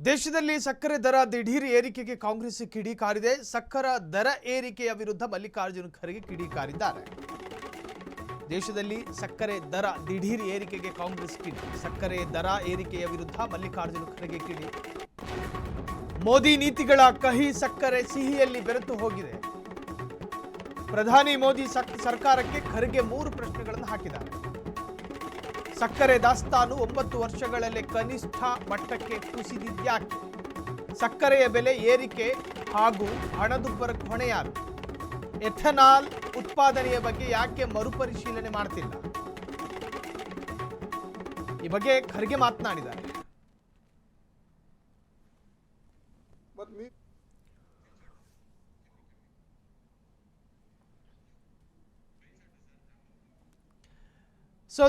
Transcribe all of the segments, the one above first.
ದೇಶದಲ್ಲಿ ಸಕ್ಕರೆ ದರ ದಿಢೀರ್ ಏರಿಕೆಗೆ ಕಾಂಗ್ರೆಸ್ ಕಿಡಿಕಾರಿದೆ. ಸಕ್ಕರೆ ದರ ಏರಿಕೆಯ ವಿರುದ್ಧ ಮಲ್ಲಿಕಾರ್ಜುನ ಖರ್ಗೆ ಕಿಡಿಕಾರಿದ್ದಾರೆ. ದೇಶದಲ್ಲಿ ಸಕ್ಕರೆ ದರ ದಿಢೀರ್ ಏರಿಕೆಗೆ ಕಾಂಗ್ರೆಸ್ ಕಿಡಿ. ಸಕ್ಕರೆ ದರ ಏರಿಕೆಯ ವಿರುದ್ಧ ಮಲ್ಲಿಕಾರ್ಜುನ ಖರ್ಗೆ ಕಿಡಿ. ಮೋದಿ ನೀತಿಗಳ ಕಹಿ ಸಕ್ಕರೆ ಸಿಹಿಯಲ್ಲಿ ಬೆರೆತು ಹೋಗಿದೆ. ಪ್ರಧಾನಿ ಮೋದಿ ಸರ್ಕಾರಕ್ಕೆ ಖರ್ಗೆ 3 ಪ್ರಶ್ನೆಗಳನ್ನು ಹಾಕಿದ್ದಾರೆ. ಸಕ್ಕರೆ ದಾಸ್ತಾನು 9 ವರ್ಷಗಳಲ್ಲೇ ಕನಿಷ್ಠ ಮಟ್ಟಕ್ಕೆ ಕುಸಿದಿದ್ಯಾಕೆ? ಸಕ್ಕರೆಯ ಬೆಲೆ ಏರಿಕೆ ಹಾಗೂ ಹಣದುಬ್ಬರಕ್ಕೆ ಹೊಣೆ ಯಾರು? ಎಥೆನಾಲ್ ಉತ್ಪಾದನೆಯ ಬಗ್ಗೆ ಯಾಕೆ ಮರುಪರಿಶೀಲನೆ ಮಾಡ್ತಿಲ್ಲ? ಈ ಬಗ್ಗೆ ಖರ್ಗೆ ಮಾತನಾಡಿದ್ದಾರೆ.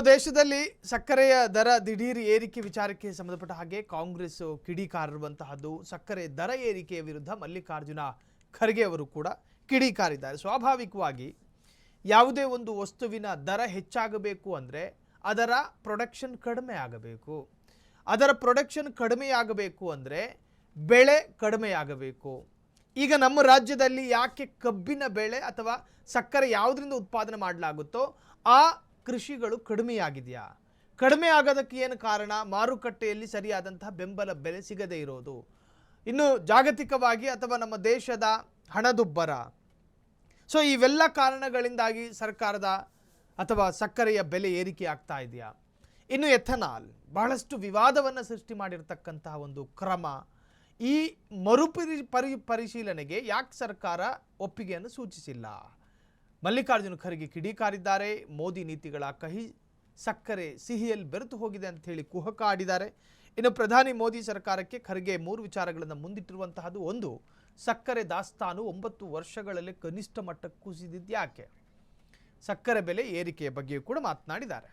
ದೇಶದಲ್ಲಿ ಸಕ್ಕರೆಯ ದರ ದಿಢೀರ್ ಏರಿಕೆ ವಿಚಾರಕ್ಕೆ ಸಂಬಂಧಪಟ್ಟ ಹಾಗೆ ಕಾಂಗ್ರೆಸ್ ಕಿಡಿಕಾರಿರುವಂತಹದ್ದು. ಸಕ್ಕರೆ ದರ ಏರಿಕೆಯ ವಿರುದ್ಧ ಮಲ್ಲಿಕಾರ್ಜುನ ಖರ್ಗೆ ಅವರು ಕೂಡ ಕಿಡಿಕಾರಿದ್ದಾರೆ. ಸ್ವಾಭಾವಿಕವಾಗಿ ಯಾವುದೇ ಒಂದು ವಸ್ತುವಿನ ದರ ಹೆಚ್ಚಾಗಬೇಕು ಅಂದರೆ ಅದರ ಪ್ರೊಡಕ್ಷನ್ ಕಡಿಮೆ ಆಗಬೇಕು. ಅದರ ಪ್ರೊಡಕ್ಷನ್ ಕಡಿಮೆಯಾಗಬೇಕು ಅಂದರೆ ಬೆಳೆ ಕಡಿಮೆಯಾಗಬೇಕು. ಈಗ ನಮ್ಮ ರಾಜ್ಯದಲ್ಲಿ ಯಾಕೆ ಕಬ್ಬಿನ ಬೆಳೆ ಅಥವಾ ಸಕ್ಕರೆ ಯಾವುದರಿಂದ ಉತ್ಪಾದನೆ ಮಾಡಲಾಗುತ್ತೋ ಆ ಕೃಷಿಗಳು ಕಡಿಮೆಯಾಗಿದೆಯಾ? ಕಡಿಮೆ ಆಗೋದಕ್ಕೆ ಏನು ಕಾರಣ? ಮಾರುಕಟ್ಟೆಯಲ್ಲಿ ಸರಿಯಾದಂತಹ ಬೆಂಬಲ ಬೆಲೆ ಸಿಗದೇ ಇರೋದು. ಇನ್ನು ಜಾಗತಿಕವಾಗಿ ಅಥವಾ ನಮ್ಮ ದೇಶದ ಹಣದುಬ್ಬರ. ಇವೆಲ್ಲ ಕಾರಣಗಳಿಂದಾಗಿ ಸರ್ಕಾರದ ಅಥವಾ ಸಕ್ಕರೆಯ ಬೆಲೆ ಏರಿಕೆ ಆಗ್ತಾ ಇದೆಯಾ? ಇನ್ನು ಎಥೆನಾಲ್ ಬಹಳಷ್ಟು ವಿವಾದವನ್ನು ಸೃಷ್ಟಿ ಮಾಡಿರ್ತಕ್ಕಂತಹ ಒಂದು ಕ್ರಮ. ಈ ಪರಿಶೀಲನೆಗೆ ಯಾಕೆ ಸರ್ಕಾರ ಒಪ್ಪಿಗೆಯನ್ನು ಸೂಚಿಸಿಲ್ಲ? ಮಲ್ಲಿಕಾರ್ಜುನ ಖರ್ಗೆ ಕಿಡಿಕಾರಿದ್ದಾರೆ. ಮೋದಿ ನೀತಿಗಳ ಕಹಿ ಸಕ್ಕರೆ ಸಿಹಿಯಲ್ಲಿ ಬೆರೆತು ಹೋಗಿದೆ ಅಂತ ಹೇಳಿ ಕುಹಕಾಡಿದ್ದಾರೆ. ಇನ್ನು ಪ್ರಧಾನಿ ಮೋದಿ ಸರ್ಕಾರಕ್ಕೆ ಖರ್ಗೆ 3 ವಿಚಾರಗಳನ್ನು ಮುಂದಿಟ್ಟಿರುವಂತಹದ್ದು. 1, ಸಕ್ಕರೆ ದಾಸ್ತಾನು 9 ವರ್ಷಗಳಲ್ಲಿ ಕನಿಷ್ಠ ಮಟ್ಟಕ್ಕೆ ಕುಸಿದಿದ್ಯಾಕೆ? ಸಕ್ಕರೆ ಬೆಲೆ ಏರಿಕೆಯ ಬಗ್ಗೆಯೂ ಕೂಡ ಮಾತನಾಡಿದ್ದಾರೆ.